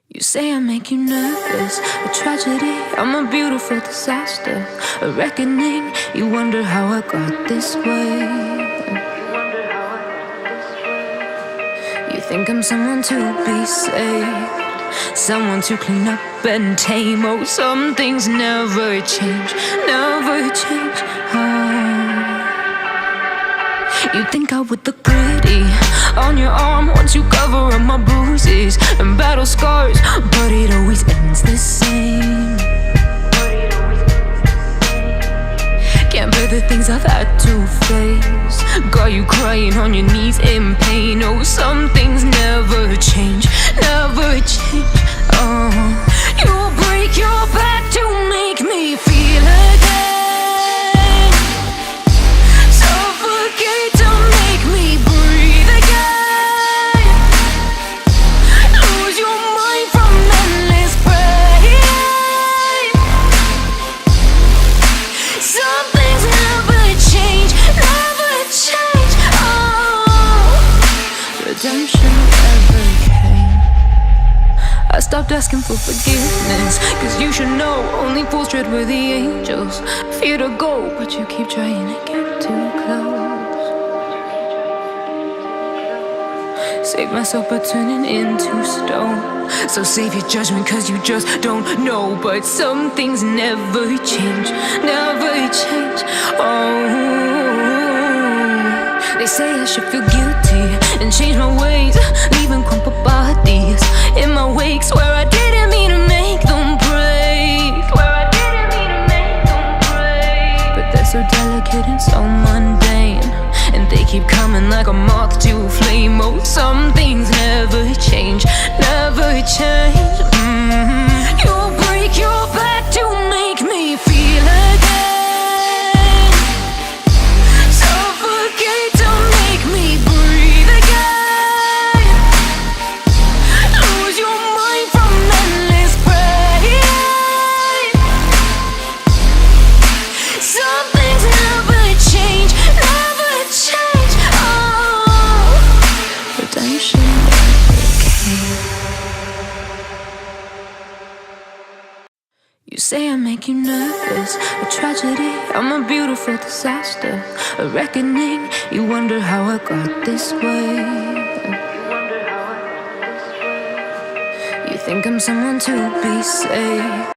You say I make you nervous, a tragedy, I'm a beautiful disaster, a reckoning, you wonder how I got this way. You think I'm someone to be saved, someone to clean up and tame. Oh, some things never change, never change. You think I would look pretty on your arm once you cover up my bruises and battle scars, but it always ends the same. Can't bear the things I've had to face, got you crying on your knees in pain. Oh, some things never change, never change. Oh, you'll break your back to make me feel again, suffocate to make me breathe again, lose your mind from endless pain. Some things never change, never change. Oh, redemption never came. I stopped asking for forgiveness, cause you should know only fools tread where the angels fear to go, but you keep trying to get too close. Save myself by turning into stone, so save your judgment cause you just don't know. But some things never change, never change. Oh, they say I should feel guilty and change my ways, leaving crumpled bodies in my wake. Swear I didn't mean to make them break, swear I didn't mean to make them break. But they're so delicate and so mundane, and they keep coming like a moth to a flame. Oh, some things never change, never change. You'll break your back to make me feel again, suffocate to make me breathe again, lose your mind from endless pain. Some things never change, never change. Oh, redemption never came. You say I make you nervous, a tragedy, I'm a beautiful disaster, a reckoning, you wonder how I got this way. You think I'm someone to be saved.